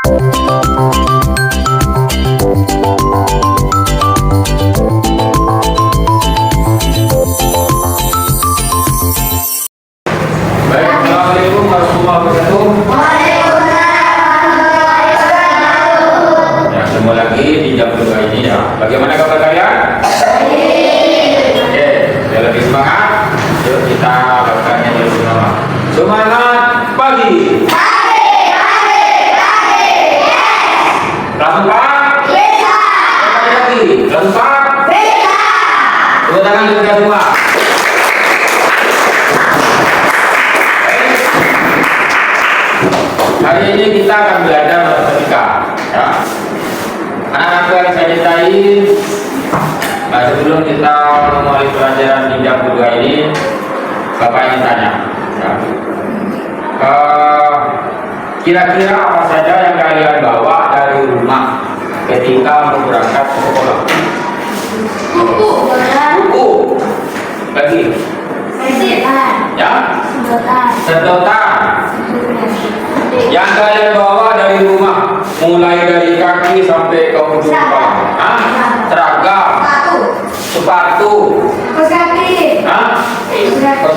Assalamualaikum warahmatullahi wabarakatuh. Ya, ketemu lagi di jam kedua ini ya. Bagaimana kabar kalian? Oke, biar lebih semangat. Yuk kita lakukannya dulu bersama. Semangat pagi. Langsung Pak. Lagi. Langsung Pak. Tepuk tangan untuk kita semua. Hari ini kita akan belajar matematika ya. Anak-anakku yang saya cintai, sebelum kita memulai pelajaran di jam kedua ini, Bapak ingin tanya ya. Kira-kira apa saja yang kalian bawa dari rumah ketika mau berangkat ke sekolah? Buku. Lagi ya, sedotan. Yang kalian bawa dari rumah, mulai dari kaki sampai ke ujung kepala. Seragam, sepatu, kos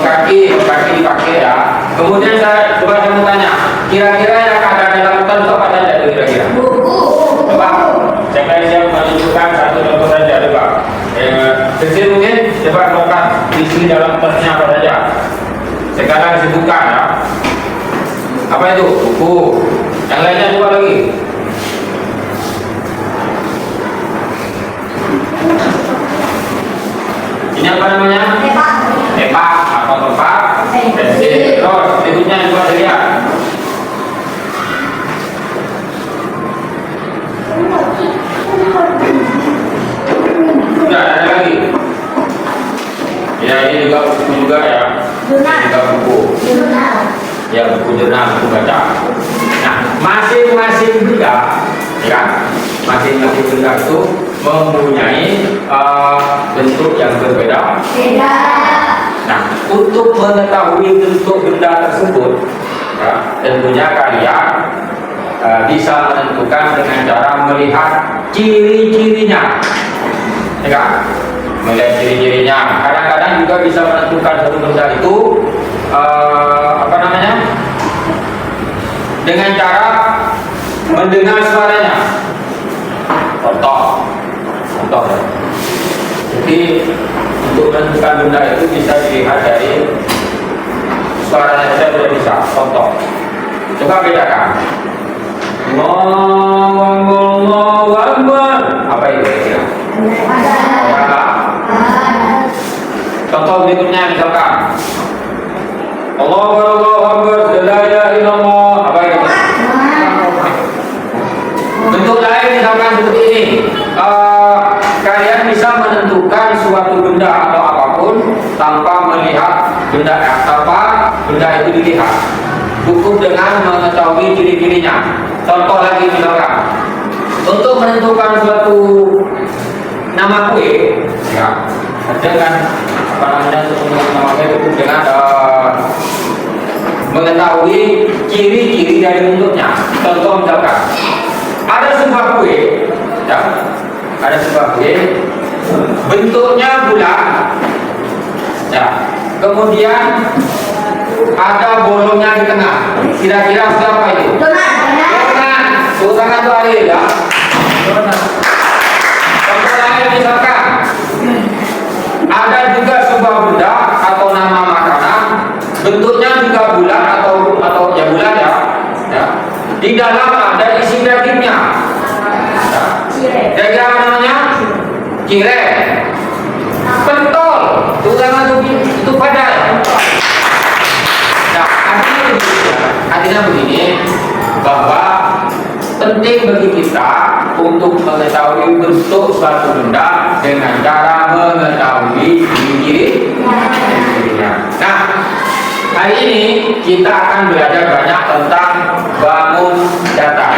kaki dipakai ya. Kemudian saya mau tanya, kira-kira yang ada dalam tas itu apa saja itu kira-kira? Coba, saya menunjukkan satu contoh saja, coba. Kecil mungkin, coba bukan isi dalam tasnya apa saja. Sekarang disebutkan ya. Apa itu? Buku. Yang lainnya coba lagi. Ini apa namanya? Epak atau tempat pensil. Terus berikutnya coba dilihat. Sudah ada lagi. Ya ini juga buku juga ya. Juga buku. Ya buku jurnal, buku baca. Nah, masing-masing benda, ya, masing-masing benda itu mempunyai bentuk yang berbeda. Nah, untuk mengetahui bentuk benda tersebut, ya, tentunya kalian bisa menentukan dengan cara melihat ciri-cirinya, ya kan? Melihat ciri-cirinya. Kadang-kadang juga bisa menentukan satu benda itu dengan cara mendengar suaranya. Contoh ya. Jadi untuk menentukan benda itu bisa dilihat dari suaranya saja sudah bisa. Contoh, coba bedakan. Allahu Akbar. Apa itu kira? Contoh berikutnya misalkan Allahu Akbar, la ilaha illallah. Apa itu? Bentuk lain misalkan seperti ini. Kalian bisa menentukan suatu benda atau apapun tanpa melihat benda itu dilihat. Cukup dengan mengetahui ciri-cirinya. Contoh lagi misalkan, untuk menentukan suatu nama kue, ya, dengan nama kue cukup dengan mengetahui ciri-ciri dari bentuknya. Contoh misalkan, ada sebuah kue, ya, bentuknya bulat, ya, kemudian ada bolongnya di tengah. Kira-kira siapa itu? Donat. Donat itu ada ya. Donat. Contoh lain misalkan, ada juga sebuah benda atau nama makanan, bentuknya juga bulat atau ya bulat ya. Ya. Di dalam ada isi dagingnya. Daging apa namanya? Cireng. Pentol. Itu padai. Nah, artinya begini, bahwa penting bagi kita untuk mengetahui bentuk suatu benda dengan cara mengetahui ciri-cirinya. Nah, hari ini kita akan belajar banyak tentang bangun data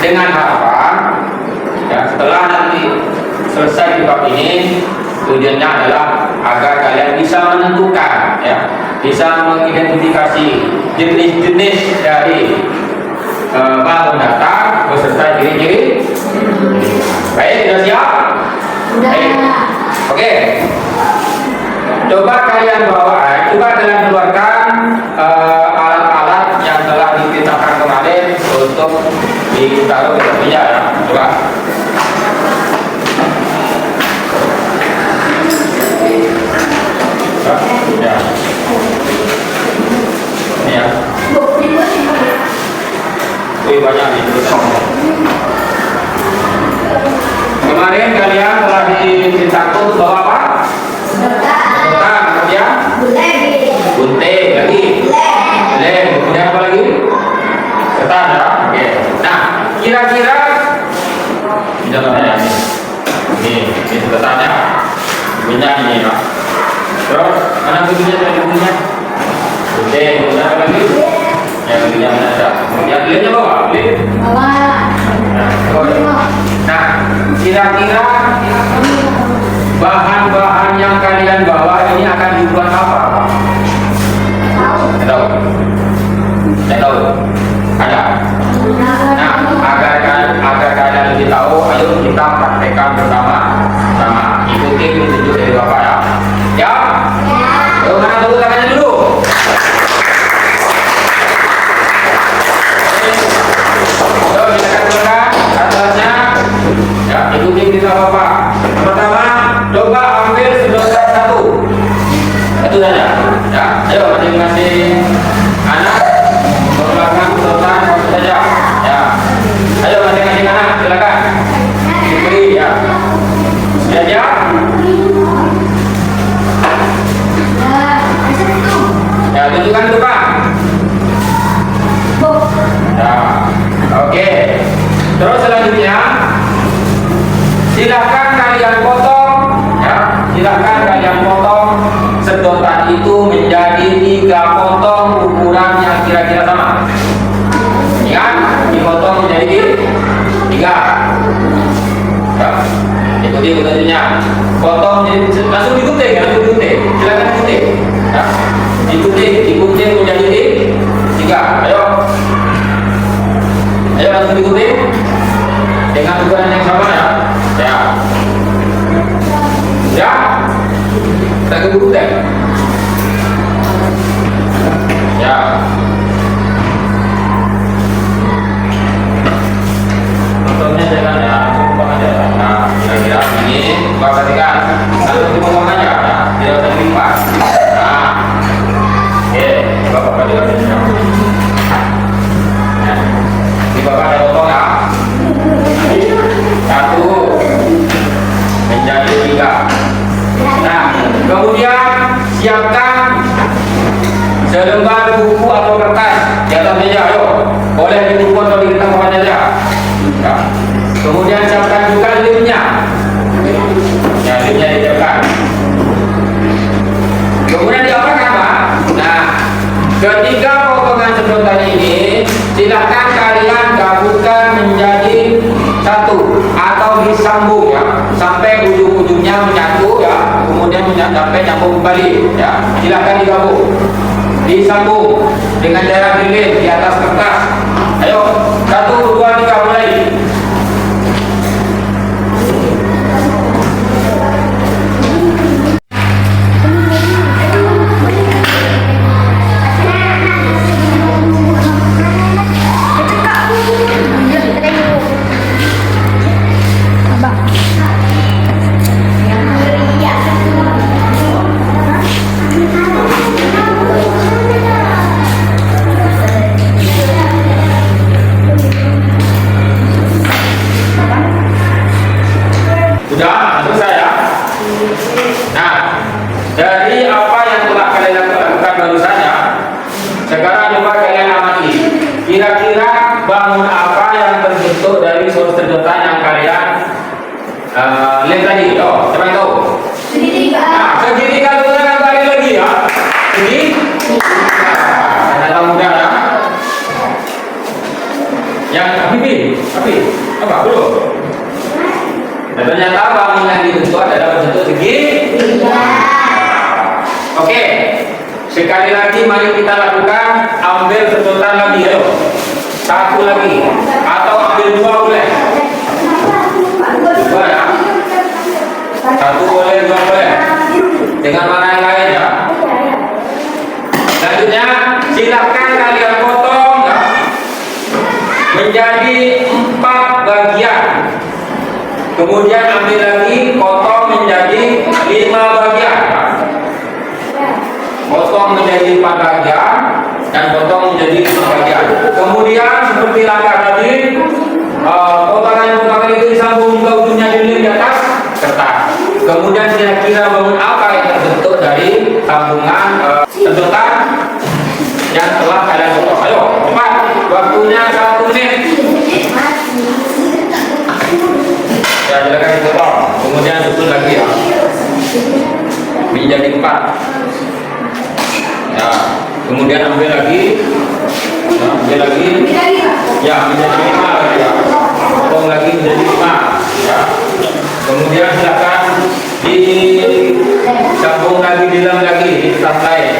dengan harapan ya, setelah nanti selesai di bab ini, tujuannya adalah agar kalian bisa menentukan, ya, bisa mengidentifikasi jenis-jenis dari bangun data Oke. Coba kalian bawa, coba kalian keluarkan alat-alat yang telah dipintakan kemarin untuk ditaruh di meja ya. Coba. Ya. Ini ya. Wih, banyak nih. Kemarin kalian telah diminta untuk bawa apa? Sedotan, kemudian gunting lagi, lem, kemudian apa lagi? Ketan ya. Oke. Nah, kira-kira ini sedotannya, minyak ini ya. Terus mana guntingnya? Gunting, kemudian apa lagi? Ya, guntingnya mana ada? Kemudian lemnya bawa, lem. Nah, kira-kira bahan-bahan yang kalian bawa ini akan dibuat apa? Tahu? Tidak tahu? Ada? Nah, agar kalian lebih tahu, ayo kita praktekkan bersama. Ikuti petunjuk dari Bapak ya. Ya? Yuk, mana tepuk tangannya dulu? Yuk, kita keluarkan atasnya. Ya, ikuti kita Bapak. Pertama, coba ambil sedotan satu saja. Ya, ayo masing-masing anak mengeluarkan sedotan satu saja. Ya, ayo masing-masing anak silakan diberi ya. Sudah ya? Ya, tunjukkan itu Pak. Ya, oke. Terus selanjutnya silakan kalian potong ya, silakan kalian potong sedotan itu menjadi 3 potong ukuran yang kira-kira sama. Ingat, dipotong menjadi 3 ya, ikuti petunjuknya. Potong langsung digunting ya, silakan digunting ya, digunting menjadi 3. Ayo langsung digunting dengan ukuran yang sama ya. Ya, kita gebuk deh. Ya. Contohnya jangan ya, langsung aja. Nah, kira-kira ini perhatikan. Langsung dipotong aja, ya. Tidak usah dilipat. Nah, oke, Bapak lihat ini. Nah, ini Bapak ada potong ya. 1 menjadi 3. Nah, kemudian siapkan selembar buku atau kertas di atas meja. Ayo, boleh di buku atau di kertas apa saja. Ya. Kemudian siapkan juga lemnya. Ya, lemnya disiapkan. Kemudian diapakan Pak? Nah, ketiga potongan sedotan ini silahkan kalian gabungkan menjadi 1 atau disambung ya, sampai ujung-ujungnya menyatu ya, kemudian sampai nyambung kembali ya. Silahkan digabung, disambung dengan jarak lilin di atas kertas. Ayo, 1, 2, 3 mulai. Sudah selesai ya. Nah, dari apa yang telah kalian lakukan barusannya, sekarang coba kalian amati. Kira-kira bangun apa yang terbentuk dari sedotan yang kalian lem tadi? Oh, siapa yang tahu? Segitiga. Nah, segitiga tulisan kali lagi ya. Ini anak muda ya. Yang apa belum? Dan ternyata bangunan itu adalah bentuk segitiga. Oke, sekali lagi mari kita lakukan. Ambil sedotan lagi, ayo. 1 lagi, atau ambil 2 boleh. 2 ya. 1 boleh, 2 boleh. menjadi 4 bagian. Kemudian ambil lagi, potong menjadi 5 bagian. Potong menjadi 4 bagian dan potong menjadi 5 bagian. Kemudian seperti langkah tadi, potongan-potongan itu disambung ke ujungnya dulu di atas kertas. Kemudian kira-kira bangun apa yang terbentuk dari sambungan sedotan yang telah kalian potong. Ayo, cepat. Waktunya 1 menit. Ya, silakan dipotong. Kemudian susun lagi ya. Menjadi 4. Ya, kemudian ambil lagi. Ya, ambil lagi. Ya, menjadi 5 lagi ya. Potong lagi menjadi 5. Ya. Kemudian silakan disambung lagi, dilem lagi di tempat lain.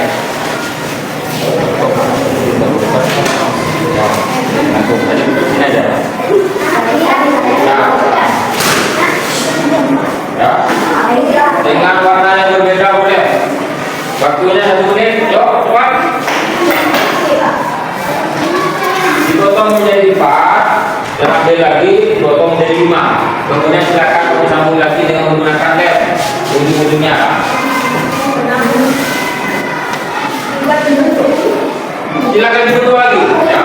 Langsung saja ini aja. Ya. Dengan warna yang berbeda boleh. Waktunya 1 menit. Yuk, cepat. Dipotong menjadi 4 dan ambil lagi, dipotong menjadi 5. Kemudian silakan disambung lagi dengan menggunakan lem ujung-ujungnya. Silakan dibentuk lagi. Ya.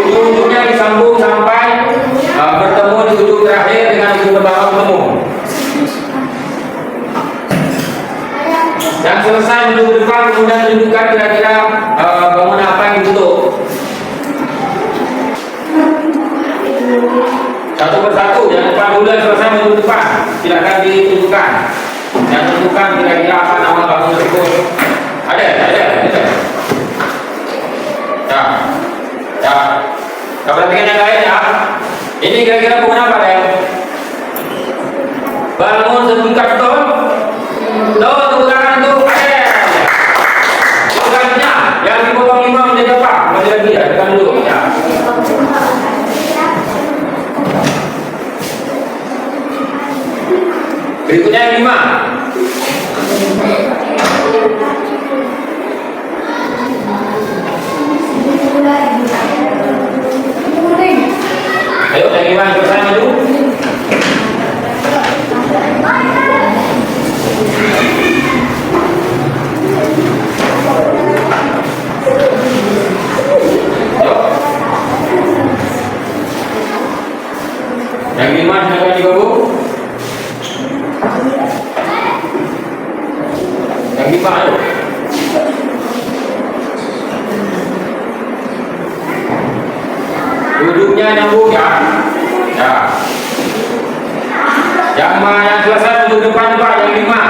Ujung-ujungnya disambung sampai bertemu di ujung terakhir dengan ujung pertama bertemu. Dan selesai menuju depan, kemudian tunjukkan kira-kira bangunan apa yang dibentuk. Satu persatu, jangan lupa dulu selesai menuju depan. Silakan ditunjukkan dan tentukan kira-kira apa nama bangunan tersebut. Ada. Ya. Kita perhatikan yang lain ya. Ini kira-kira bangunan apa ya? Bangun setingkat betul. Tuh, tepuk itu. Selanjutnya, yang dipotong 5 menjadi apa? Masih lagi ya, tekan dulu. Ya. Berikutnya yang 5. Ayo, yang 5 selesai maju. Yang 5 silakan digabung. Yang 5 ayo. Duduknya nyambung ya. Ya. Yang selesai duduk depan Pak, yang 5.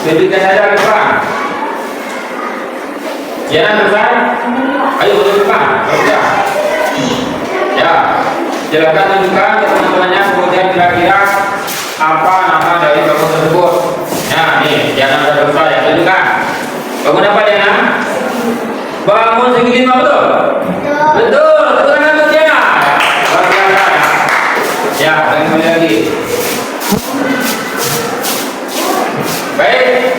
Dudukkan saja ke depan. Ya, selesai. Ayo duduk depan. Kerja. Ya. Silakan tunjukkan ke teman-temannya kemudian kira-kira apa nama dari bangun tersebut. Nah, nih, Diana sudah selesai. Ya, tunjukkan. Bangun apa Diana? Bangun segi 5 betul? Betul. Tepuk untuk Diana. Ya, dan kembali lagi. Baik.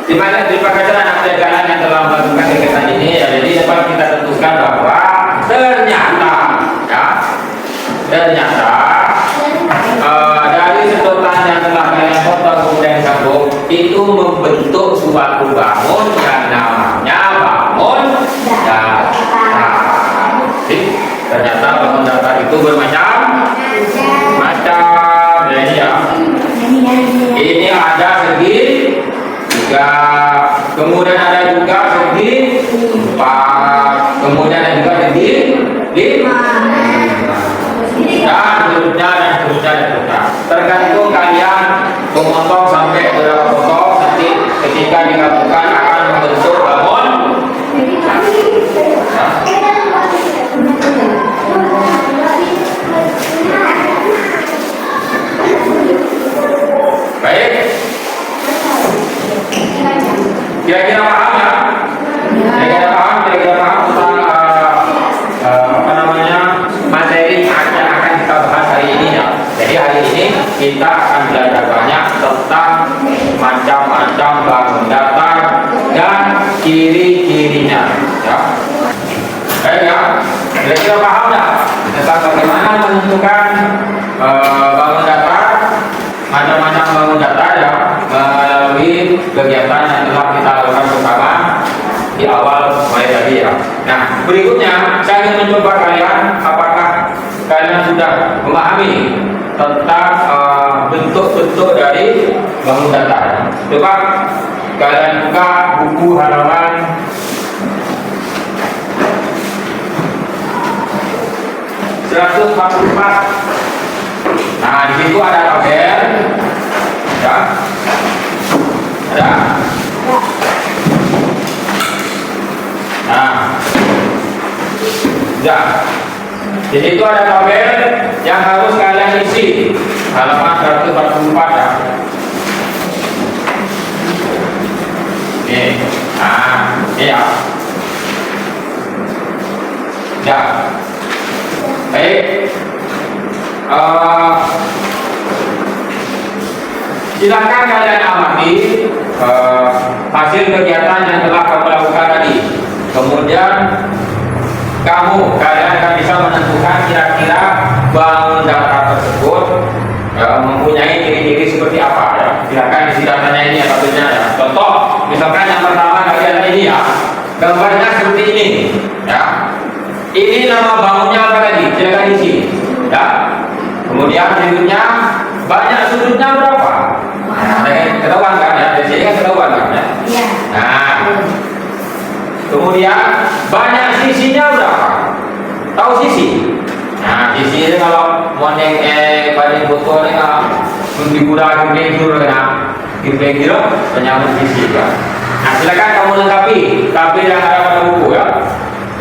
Terima kasih anak jalan yang telah melakukan kegiatan ini. Ya, jadi dapat kita tentukan bahwa ternyata dari sedotan yang telah kalian potong kemudian sambung itu membentuk suatu bangun yang namanya bangun datar. Ternyata bangun datar itu bermacam-macam. Ini ya. Ini ada segi 3, kemudian ada juga segi 4, kemudian ada juga segi 5. Dan seterusnya. Tergantung kalian memotong sampai berapa potong, nanti ketika digabungkan akan membentuk bangun. Baik. Kira-kira paham ya? Kira-kira paham tentang materi yang akan kita bahas hari ini ya. Jadi hari ini kita akan belajar banyak tentang macam-macam bangun datar dan ciri-cirinya ya. Baik ya. Kira-kira paham ya? tentang bagaimana menentukan bangun datar, macam-macam bangun datar ya, melalui kegiatan yang telah kita lakukan bersama di awal mulai tadi ya. Nah, berikutnya saya ingin mencoba kalian, apakah kalian sudah memahami tentang bentuk-bentuk dari bangun datar. Coba kalian buka buku halaman 144. Nah, di situ ada tabel, ya, ada. Nah, ya, di situ ada tabel yang harus kalian isi, halaman 144 ya. Nih, nah, ini ya. Ya, baik. Silakan kalian amati hasil kegiatan yang telah kamu lakukan tadi. Kemudian kalian akan bisa menentukan kira-kira bangun datar tersebut mempunyai ciri-ciri seperti apa ya. Silakan isi datanya ini ya, tabelnya ya. Contoh, misalkan yang pertama kalian ini ya, gambarnya seperti ini ya. Ini nama bangunnya apa tadi? Silakan isi ya. Kemudian berikutnya, banyak sudutnya berapa? Nah, ketahuan kan ya, di sini kan ketahuan kan ya. Nah, kemudian banyak sisinya berapa? Tahu sisi? Nah, sisi ini kalau mau paling foto ini kalau mengikuti gitu kan, gitu penyambut sisi kan. Nah, silakan kamu lengkapi tabel yang ada pada buku ya.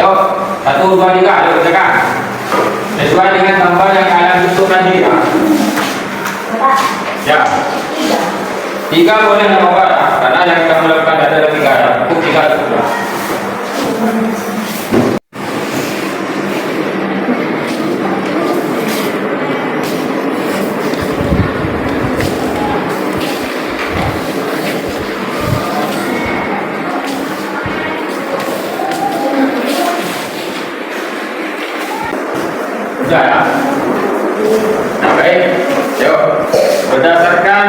Yuk, 1, 2, 3, ayo kerjakan sesuai dengan gambar yang kalian bentuk tadi ya. Ya, 3 boleh nomor ya, karena yang kamu lakukan ada 3 ya, cukup 3 cukup. Sudah ya. Nah, baik. Yuk, berdasarkan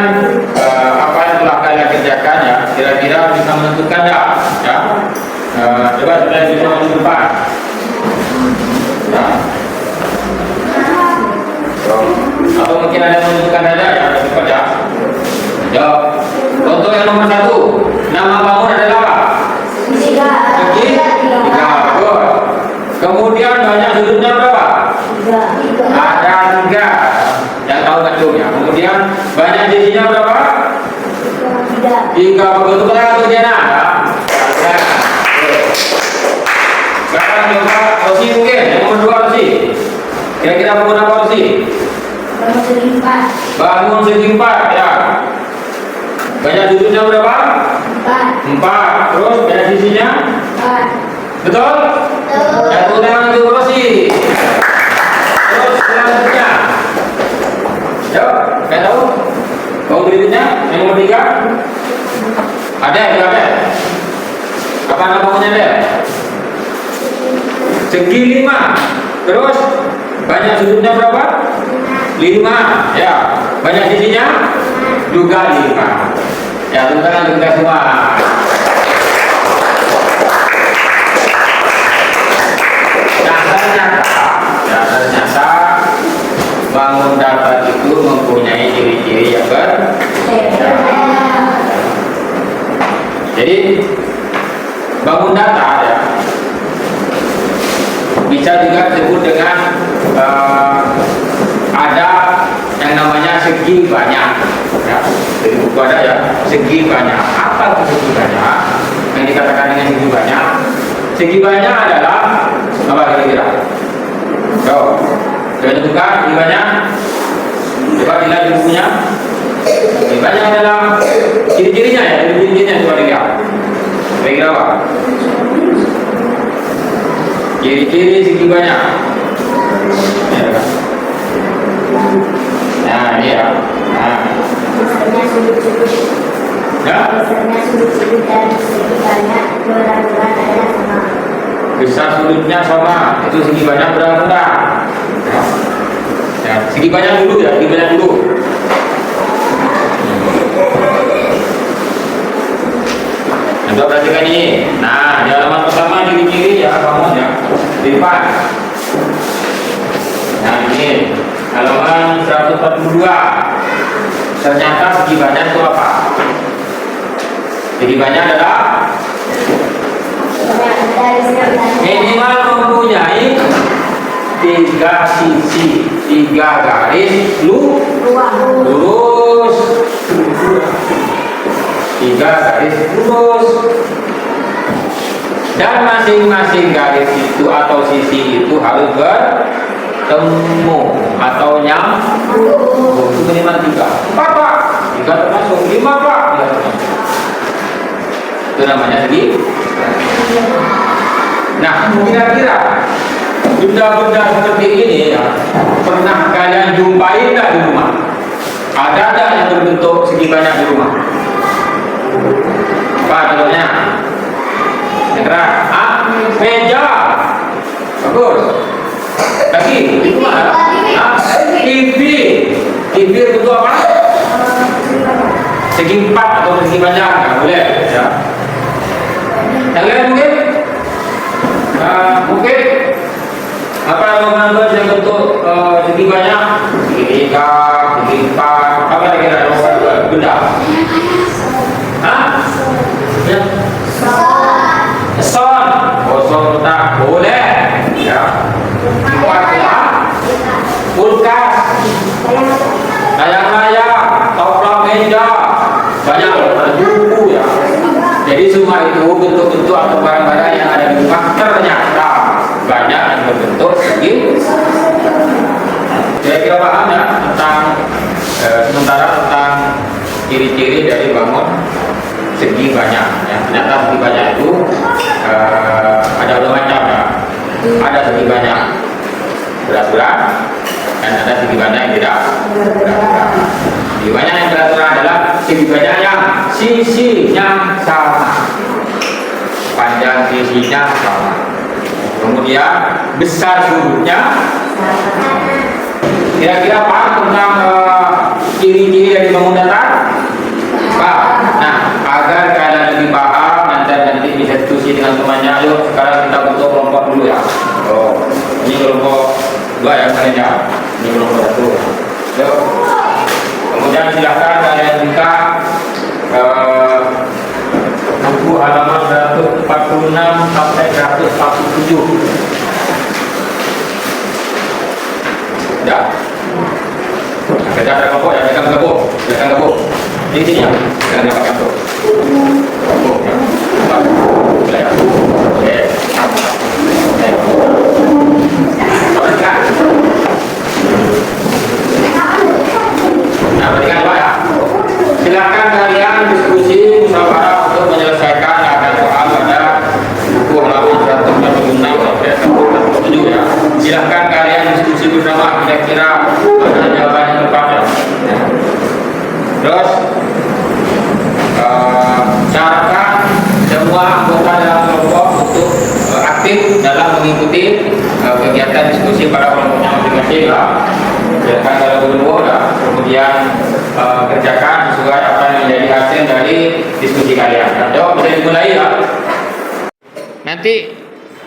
apa yang telah kalian kerjakan ya, kira-kira bisa menentukan ya. Coba kita bisa menentukan. Ya. Atau mungkin ada yang menentukan saja ya, cepat ya. Yuk, contoh yang nomor 1, nama bangun adalah apa? Segi 3. Bagus. Kemudian banyak sudutnya berapa? 3. Ada 3. Yang tahu bentuknya. Kemudian banyak sisinya berapa? 3. Betul betul Diana. Sekarang coba Rosi mungkin. Yang nomor 2 Rosi. Kira-kira bangun apa Rosi? Bangun segi 4. Bangun segi 4 ya. Banyak sudutnya berapa? 4. Terus banyak sisinya? 4. Betul? Satu tangan untuk Rosi. Terus selanjutnya, yuk, kalian tahu? Bangun berikutnya, yang nomor 3. Ada. Apa nama bangunnya ada? Segi 5. Terus banyak sudutnya berapa? 5. Ya. Banyak sisinya? Juga 5. Ya, tepuk tangan untuk kita semua. Ternyata bangun datar itu mempunyai ciri-ciri yang berbeda. Jadi bangun datar ya, bisa juga disebut dengan ada yang namanya segi banyak ya. Jadi buku ada ya, segi banyak. Apa itu segi banyak? Yang dikatakan dengan segi banyak? Segi banyak adalah apa kira-kira? Coba tentukan segi banyak. Coba dilihat di bukunya. Segi banyak adalah ciri-cirinya ya, ciri-cirinya coba dilihat. Kira-kira apa? Ciri-ciri segi banyak. Nah, ini ya. Nah. Sudut dan segi banyak berat-berat adalah sama. Besar sudutnya sama, itu segi banyak berat-berat. Segi banyak dulu ya, segi banyak dulu. Anda perhatikan ini. Nah, di halaman pertama ciri-ciri ya, kamu ya. Di depan. Nah, ini halaman 142. Ternyata segi banyak itu apa? Segi banyak adalah minimal mempunyai 3 sisi, 3 garis lurus, 3 garis lurus, dan masing-masing garis itu atau sisi itu harus bertemu atau nyambung. Itu minimal 3. 4 Pak, 3 termasuk, 5 Pak, 3 termasuk. Itu namanya segi. Nah, kira-kira benda-benda seperti ini ya, pernah kalian jumpai tidak di rumah? Ada tak yang berbentuk segi banyak di rumah? Apa contohnya? Segera, meja, bagus. Lagi, di rumah ada? TV bentuk apa? Segi 4 atau segi banyak, nggak boleh. Ya. Yang lain mungkin? Mungkin apa nama yang bentuk segi banyak, segi 3, segi 4, apa kira-kira benda? Ya. Son, kosong tak boleh. Ya. 4 ya. Kulkas, layang-layang, toprak meja, banyak buku ya. Jadi semua itu bentuk-bentuk atau barang-barang yang ada di rumah ternyata banyak yang berbentuk segi. Kira-kira paham ya tentang sementara tentang ciri-ciri dari bangun segi banyak. Ya. Ternyata segi banyak itu ada dua macam ya. Ada segi banyak berat-berat dan ada segi banyak yang tidak berat-berat. Segi banyak yang berat-berat adalah segi banyak yang sisinya sama, panjang sisinya sama, kemudian besar sudutnya. Kira-kira paham tentang ciri-ciri dari bangun datar? Pak, nah agar kalian lebih paham nanti bisa diskusi dengan temannya. Yuk sekarang kita bentuk kelompok dulu ya. Oh, ini kelompok 2 ya kalian ya. Ini kelompok 1. Yuk. Kemudian silahkan kalian buka buku halaman 146 sampai 147. Ya. Kita ada kelompok ya, jangan gabung. Di sini ya, jangan dapat gabung. Ya. Oke. Nah, perhatikan Pak ya. Silakan kalian diskusi musyawarah untuk menyelesaikan ada soal pada buku halaman 146 sampai 147 ya. Silakan kalian diskusi bersama kira-kira mana jawaban yang tepat ya. Terus syaratkan semua anggota dalam kelompok untuk aktif dalam mengikuti kegiatan diskusi pada kelompoknya masing-masing ya. Silakan kalau berdua ya. Kemudian kerjakan sesuai apa yang menjadi hasil dari diskusi kalian. Yuk, bisa dimulai ya. Nanti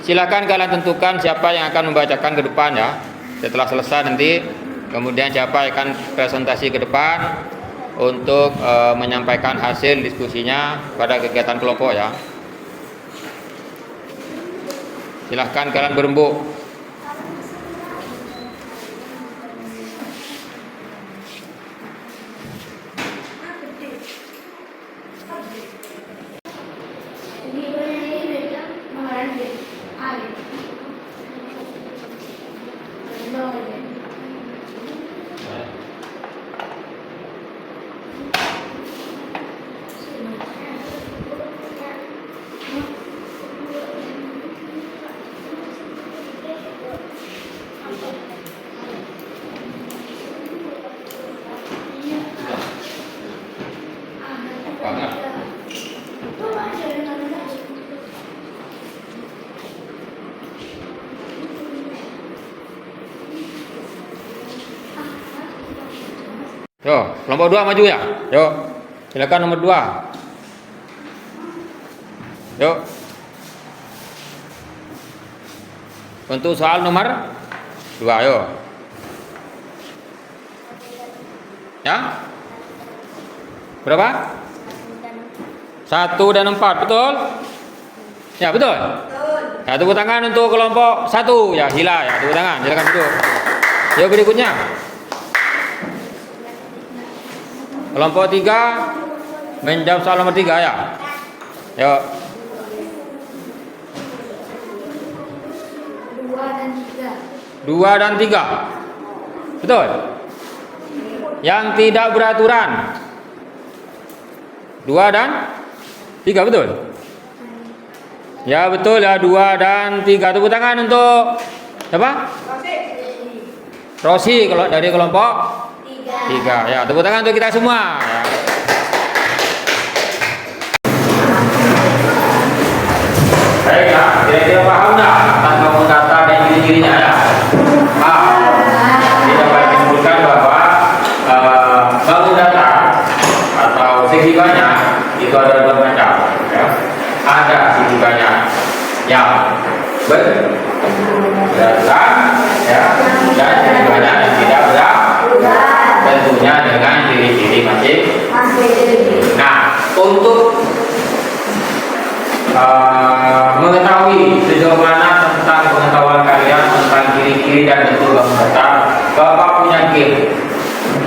silakan kalian tentukan siapa yang akan membacakan ke depan ya. Setelah selesai nanti kemudian siapa yang akan presentasi ke depan untuk menyampaikan hasil diskusinya pada kegiatan kelompok ya. Silahkan kalian berembuk. Yo, kelompok 2 maju ya. Yo, silakan nomor 2. Yuk. Untuk soal nomor 2, yo. Ya? Berapa? 1 dan 4, betul? Ya, betul. Ya, tepuk tangan untuk kelompok 1 ya, Hila ya, tepuk tangan, silakan duduk. Yuk berikutnya. Kelompok 3 menjawab soal nomor 3 ya. Yuk. 2 dan 3. Betul? Yang tidak beraturan. 2 dan 3, betul? Ya, betul ya, 2 dan 3. Tepuk tangan untuk siapa? Rosi kalau dari kelompok 3. Ya, tepuk tangan untuk kita semua ya. Baik ya, kira-kira paham enggak tentang bangun data dan ciri-cirinya ya? Kita dapat simpulkan bahwa bangun data atau segi banyak itu ada 2 macam ya. Ada segi banyak yang beraturan ya, dan segi banyak yang tidak beraturan, tentunya dengan ciri-ciri masing-masing. Nah, untuk mengetahui sejauh mana tentang pengetahuan kalian tentang ciri-ciri dan bentuk bangun data, Bapak punya game.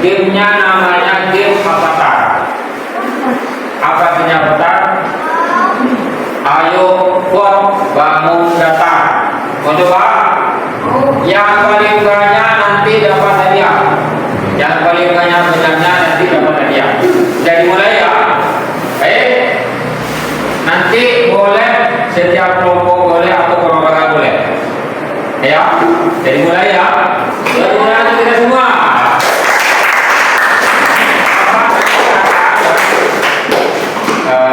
Gamenya namanya game Avatar. Apa artinya Avatar? Ayo buat bangun data. Mau coba? Yang paling banyak nanti dapat hadiah. Yang paling banyak benarnya nanti dapat hadiah. Jadi mulai ya. Nanti boleh setiap kelompok boleh atau perorangan boleh. Ya, jadi mulai ya. Jadi kita semua.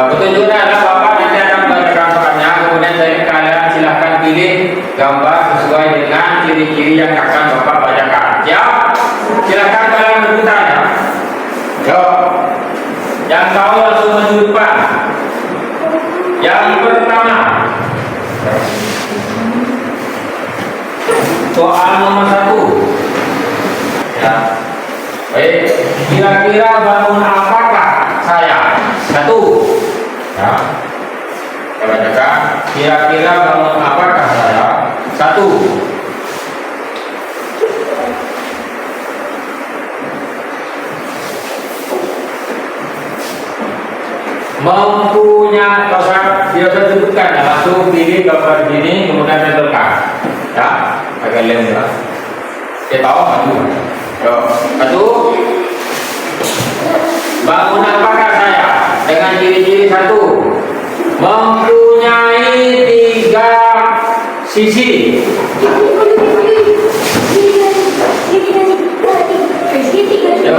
Petunjuknya adalah Bapak nanti akan membacakan soalnya, kemudian kalian silahkan pilih gambar sesuai dengan ciri-ciri yang akan Bapak bacakan. Ya, silahkan kalian berputar ya. Yo, yang tahu langsung maju depan. Yang pertama, soal nomor 1 ya. Baik, kira-kira bangun apakah saya? 1 ya. Saya bacakan, kira-kira bangun apakah saya? 1. Mempunyai, kalau saya biasa sebutkan ya, langsung pilih gambar gini kemudian tempelkan ya, agak lem ya. Kita tahu maju. Yo, 1. Bangun apakah saya? Dengan ciri-ciri 1. Mempunyai 3 sisi. Yo.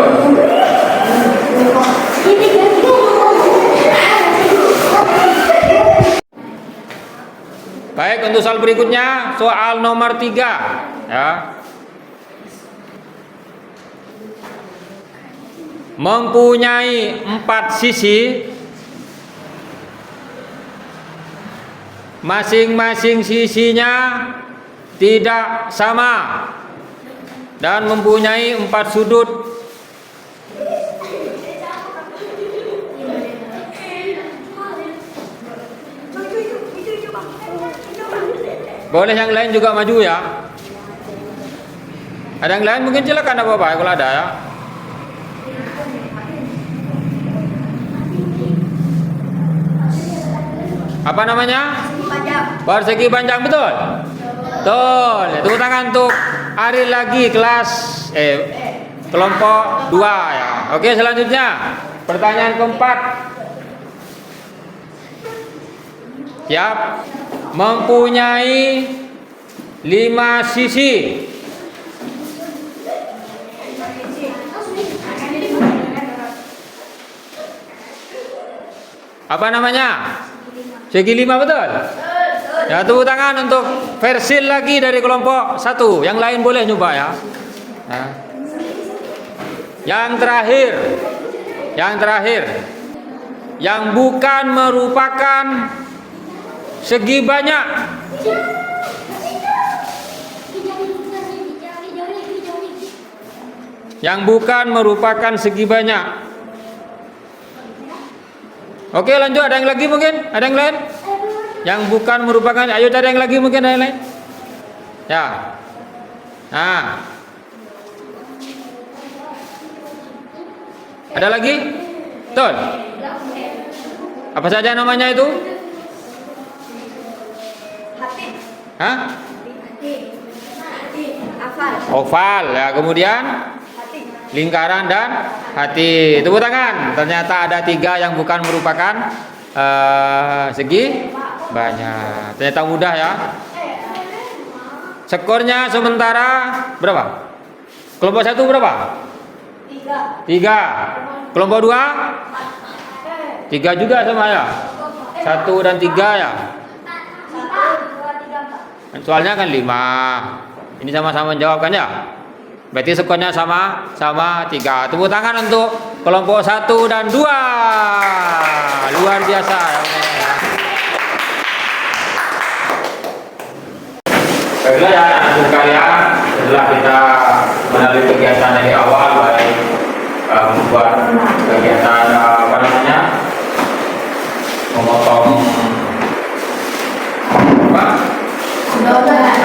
Baik, untuk soal berikutnya, soal nomor 3 ya. Mempunyai 4 sisi, masing-masing sisinya tidak sama dan mempunyai 4 sudut. Boleh yang lain juga maju ya. Ada yang lain mungkin silakan apa-apa kalau ada ya. Apa namanya? Persegi panjang, betul? Betul. Tepuk tangan untuk hari lagi kelas kelompok 2 ya. Oke, selanjutnya pertanyaan keempat. Siap. Mempunyai 5 sisi. Apa namanya? Segi 5, betul? Ya, tepuk tangan untuk versi lagi dari kelompok 1. Yang lain boleh nyoba ya. Nah. Yang terakhir, yang bukan merupakan segi banyak. Yang bukan merupakan segi banyak. Oke, lanjut. Ada yang lagi mungkin? Ada yang lain? Yang bukan merupakan. Ayo cari yang lagi mungkin, ada yang lain? Ya. Nah. Ada lagi? Betul. Apa saja namanya itu? Hah? Oval ya, kemudian lingkaran dan hati. Tepuk tangan. Ternyata ada 3 yang bukan merupakan segi banyak. Ternyata mudah ya. Skornya sementara berapa? Kelompok 1 berapa? 3. Kelompok 2? 3 juga sama ya. 1 dan 3 ya. Soalnya kan 5. Ini sama-sama menjawabkan ya. Berarti skornya sama 3. Tepuk tangan untuk kelompok 1 dan 2. Luar biasa. Baiklah ya anak sekalian, setelah kita melalui kegiatan dari awal, baik membuat kegiatan memotong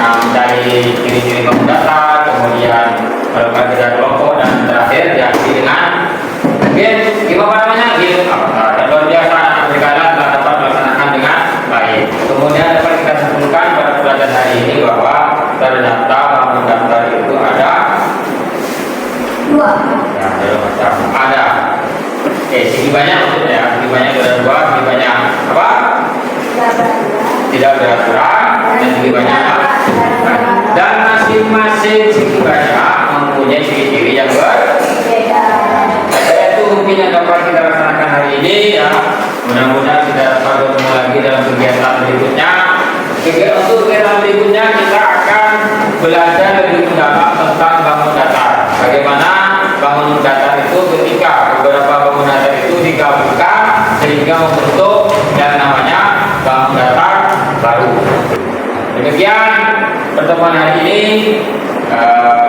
mencari ciri-ciri bangun datar, kemudian melakukan kerja kelompok, dan terakhir diakhiri dengan game dan luar biasa anak sekalian telah dapat melaksanakan dengan baik. Kemudian dapat kita simpulkan pada pelajaran hari ini bahwa ternyata bangun datar itu ada 2. Ya, ada. Segi banyak maksudnya ya. Segi banyak ada 2, segi banyak apa? Tidak beraturan, dan segi banyak apa? Dan masing-masing segi banyak mempunyai ciri-ciri yang berbeda. Itu mungkin yang dapat kita laksanakan hari ini ya. Mudah-mudahan kita dapat bertemu lagi dalam kegiatan berikutnya. Untuk kegiatan berikutnya kita akan belajar lebih mendalam tentang bangun datar. Bagaimana bangun datar itu ketika beberapa bangun datar itu digabungkan sehingga membentuk yang namanya bangun datar baru. Demikian pertemuan hari ini.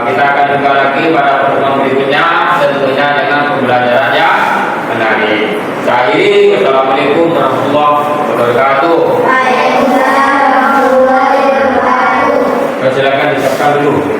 Kita akan jumpa lagi pada pertemuan berikutnya, tentunya dengan pembelajaran yang menarik. Akhiri, wassalamualaikum warahmatullahi wabarakatuh. Silakan disiapkan dulu.